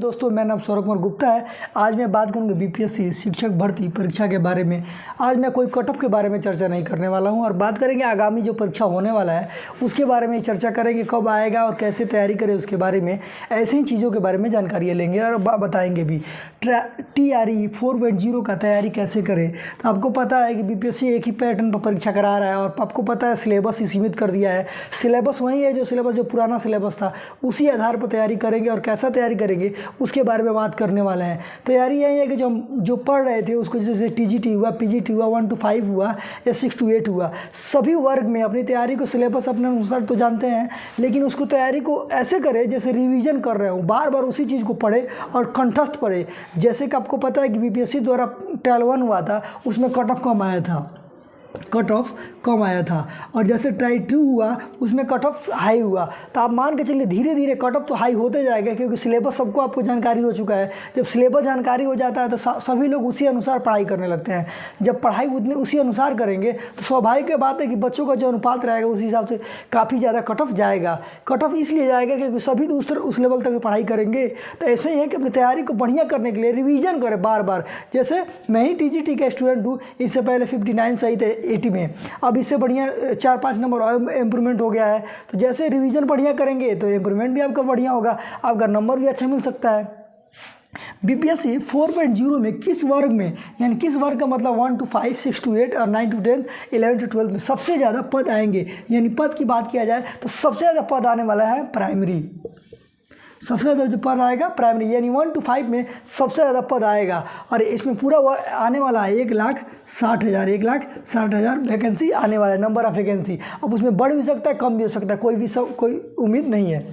दोस्तों, मेरा नाम सौरभ कुमार गुप्ता है। आज मैं बात करूंगा बीपीएससी शिक्षक भर्ती परीक्षा के बारे में। आज मैं कोई कट ऑफ के बारे में चर्चा नहीं करने वाला हूं और बात करेंगे आगामी जो परीक्षा होने वाला है उसके बारे में चर्चा करेंगे, कब आएगा और कैसे तैयारी करें उसके बारे में। ऐसे ही चीज़ों के बारे में जानकारी लेंगे और बताएंगे भी। TRE 4.0 का तैयारी कैसे करें। तो आपको पता है कि बीपीएससी एक ही पैटर्न पर परीक्षा करा रहा है और आपको पता है सिलेबस ही सीमित कर दिया है। सिलेबस वही है जो पुराना सिलेबस था, उसी आधार पर तैयारी करेंगे और कैसा तैयारी करेंगे उसके बारे में बात करने वाले हैं। तैयारी यही है कि जो पढ़ रहे थे उसको, जैसे TGT हुआ, PGT हुआ, 1 to 5 हुआ या 6 to 8 हुआ, सभी वर्ग में अपनी तैयारी को सिलेबस अपने अनुसार तो जानते हैं, लेकिन उसको तैयारी को ऐसे करें जैसे रिवीजन कर रहे हो, बार बार उसी चीज़ को पढ़े और कंठस्थ पढ़े। जैसे कि आपको पता है कि बीपीएससी द्वारा ट्रायल 1 हुआ था, उसमें कट ऑफ कम आया था और जैसे ट्राई 2 हुआ उसमें कट ऑफ हाई हुआ। तो आप मान के चलिए धीरे धीरे कट ऑफ तो हाई होते जाएगा, क्योंकि सिलेबस सबको आपको जानकारी हो चुका है। जब सिलेबस जानकारी हो जाता है तो सभी लोग उसी अनुसार पढ़ाई करने लगते हैं। जब पढ़ाई उसी अनुसार करेंगे तो स्वाभाविक बात है कि बच्चों का जो अनुपात रहेगा उस हिसाब से काफ़ी ज़्यादा कट ऑफ जाएगा। कट ऑफ इसलिए जाएगा क्योंकि सभी तो उस लेवल तक पढ़ाई करेंगे। तो ऐसे ही है कि अपनी तैयारी को बढ़िया करने के लिए रिवीजन करें बार बार। जैसे मैं ही TGT का स्टूडेंट हूँ, इससे पहले 59 सही थे 80 में, अब इससे बढ़िया 4-5 नंबर और इम्प्रूवमेंट हो गया है। तो जैसे रिवीजन बढ़िया करेंगे तो इम्प्रूवमेंट भी आपका बढ़िया होगा, आपका नंबर भी अच्छा मिल सकता है। बीपीएससी 4.0 में किस वर्ग में, यानी किस वर्ग का मतलब 1 to 5, 6 to 8 और 9 to 10, 11 to 12 में सबसे ज़्यादा पद आएंगे। यानी पद की बात किया जाए तो सबसे ज़्यादा पद आने वाला है प्राइमरी। सबसे ज़्यादा जो पद आएगा प्राइमरी, यानी 1 to 5 में सबसे ज़्यादा पद आएगा और इसमें पूरा आने वाला है 1,60,000 वैकेंसी आने वाला है, नंबर ऑफ वैकेंसी। अब उसमें बढ़ भी सकता है, कम भी हो सकता है, कोई उम्मीद नहीं है।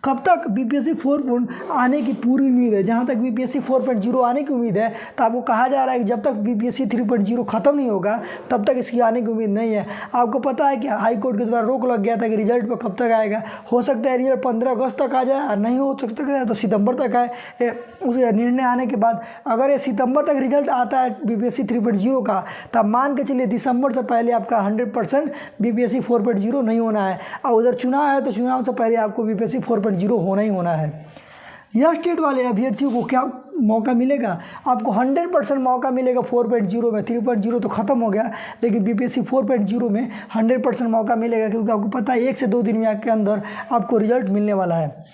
कब तक बीपीएससी 4 आने की पूरी उम्मीद है। जहाँ तक बीपीएससी 4.0 आने की उम्मीद है तो आपको कहा जा रहा है कि जब तक बीपीएससी 3.0 ख़त्म नहीं होगा तब तक इसकी आने की उम्मीद नहीं है। आपको पता है कि हाई कोर्ट के द्वारा रोक लग गया था कि रिजल्ट पर कब तक आएगा। हो सकता है रिजल्ट 15 अगस्त तक आ जाए और नहीं हो सकता है तो सितंबर तक आए। उस निर्णय आने के बाद अगर ये सितंबर तक रिजल्ट आता है बीपीएससी 3.0 का, तब मान के चलिए दिसंबर से पहले आपका 100% बीपीएससी 4.0 नहीं होना है। और उधर चुनाव है तो चुनाव से पहले आपको बीपीएससी 4.0 होना ही होना है। यह स्टेट वाले अभ्यर्थियों को क्या मौका मिलेगा? आपको 100% मौका मिलेगा 4.0 में। 3.0 तो ख़त्म हो गया, लेकिन बीपीएससी 4.0 में 100% मौका मिलेगा, क्योंकि आपको पता है 1 से 2 दिन के अंदर आपको रिजल्ट मिलने वाला है।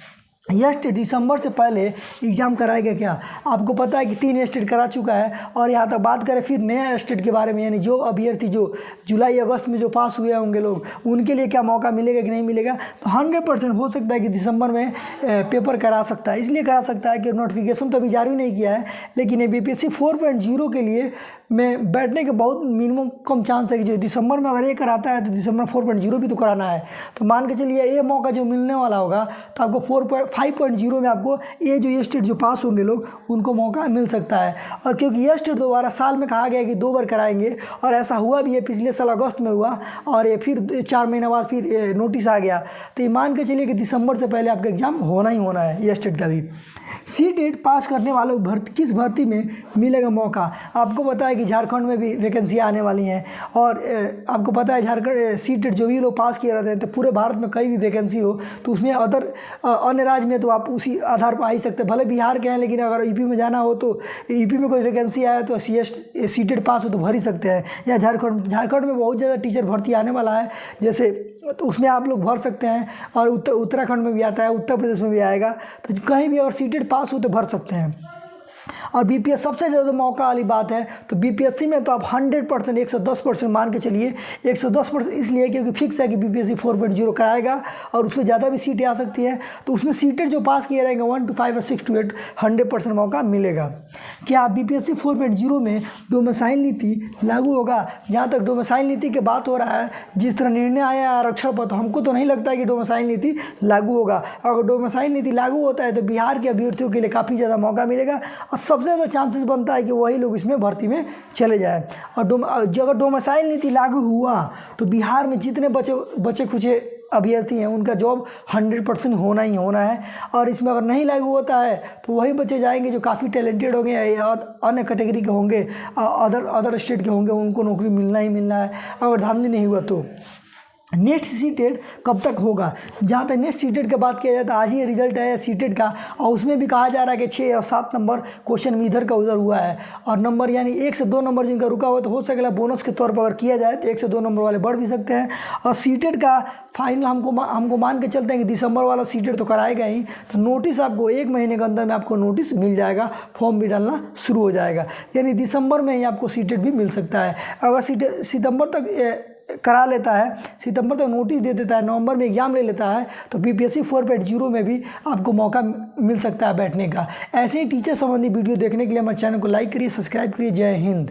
यह स्टेट दिसंबर से पहले एग्ज़ाम कराएगा क्या? आपको पता है कि 3 स्टेट करा चुका है। और यहाँ तक बात करें फिर नया स्टेट के बारे में, यानी जो अभ्यर्थी जो जुलाई अगस्त में जो पास हुए होंगे लोग, उनके लिए क्या मौका मिलेगा कि नहीं मिलेगा? तो 100% हो सकता है कि दिसंबर में पेपर करा सकता है। इसलिए करा सकता है कि नोटिफिकेशन तो अभी जारी नहीं किया है, लेकिन ये बीपीएससी 4.0 के लिए में बैठने के बहुत मिनिमम कम चांस है कि जो दिसंबर में अगर ये कराता है तो दिसंबर 4.0 भी तो कराना है। तो मान के चलिए ये मौका जो मिलने वाला होगा तो आपको 5.0 में आपको ये स्टेट जो पास होंगे लोग उनको मौका मिल सकता है। और क्योंकि ये स्टेट दोबारा साल में कहा गया है कि 2 बार कराएंगे, और ऐसा हुआ भी है, पिछले साल अगस्त में हुआ और ये फिर 4 महीना बाद फिर नोटिस आ गया। तो ये मान के चलिए कि दिसंबर से पहले आपका एग्ज़ाम होना ही होना है ये स्टेट का भी। CTET पास करने वालों किस भर्ती में मिलेगा मौका? आपको पता है कि झारखंड में भी वैकेंसी आने वाली हैं और आपको पता है झारखंड CTET जो भी लोग पास किए रहते हैं तो पूरे भारत में कहीं भी वैकेंसी हो तो उसमें अन्य राज्य में तो आप उसी आधार पर आ ही सकते हैं। भले बिहार के हैं, लेकिन अगर यूपी में जाना हो तो यूपी में कोई वैकेंसी आया तो CTET पास हो तो भर ही सकते हैं। या झारखंड में बहुत ज़्यादा टीचर भर्ती आने वाला है, जैसे तो उसमें आप लोग भर सकते हैं। और उत्तराखंड में भी आता है, उत्तर प्रदेश में भी आएगा, तो कहीं भी अगर CTET पास हो तो भर सकते हैं। और बीपीएस सबसे ज़्यादा मौका वाली बात है तो बीपीएससी में तो आप 100% 110% मान के चलिए। 110% इसलिए क्योंकि फिक्स है कि बीपीएससी 4.0 कराएगा और उसमें ज़्यादा भी सीटें आ सकती हैं। तो उसमें सीटें जो पास किए रहेंगे 1 to 5 और 6 to 8 100% मौका मिलेगा। क्या बीपीएससी 4.0 में डोमिसाइल नीति लागू होगा? जहाँ तक डोमिसाइल नीति की बात हो रहा है, जिस तरह निर्णय आया है आरक्षण पर, तो हमको तो नहीं लगता है कि डोमिसाइल नीति लागू होगा। अगर डोमिसाइल नीति लागू होता है तो बिहार के अभ्यर्थियों के लिए काफ़ी ज़्यादा मौका मिलेगा और सबसे ज़्यादा चांसेस बनता है कि वही लोग इसमें भर्ती में चले जाए। और जो अगर डोमिसाइल नीति लागू हुआ तो बिहार में जितने बचे खुचे अभ्यर्थी हैं उनका जॉब 100% होना ही होना है। और इसमें अगर नहीं लागू होता है तो वही बच्चे जाएंगे जो काफ़ी टैलेंटेड होंगे या अन्य कैटेगरी के होंगे, अदर स्टेट के होंगे, उनको नौकरी मिलना ही मिलना है अगर धांधली नहीं हुआ तो। नेक्स्ट सीटेड कब तक होगा। जहाँ तक नेक्स्ट सीटेड की बात किया जाए तो आज ही रिजल्ट है सीटेड का, और उसमें भी कहा जा रहा है कि 6 और 7 नंबर क्वेश्चन में इधर का उधर हुआ है, और नंबर यानी 1 से 2 नंबर जिनका रुका हुआ तो हो सकेगा बोनस के तौर पर अगर किया जाए तो 1 से 2 नंबर वाले बढ़ भी सकते हैं। और सीटेड का फाइनल हमको मान के चलते हैं कि दिसंबर वाला सीटेड तो कराएगा ही, तो नोटिस आपको 1 महीने के अंदर में आपको नोटिस मिल जाएगा, फॉर्म भी डालना शुरू हो जाएगा, यानी दिसंबर में ही आपको सीटेड भी मिल सकता है। अगर सितंबर तक करा लेता है, सितंबर तक नोटिस दे देता है, नवंबर में एग्ज़ाम ले लेता है, तो बीपीएससी 4.0 में भी आपको मौका मिल सकता है बैठने का। ऐसे ही टीचर संबंधी वीडियो देखने के लिए हमारे चैनल को लाइक करिए, सब्सक्राइब करिए। जय हिंद।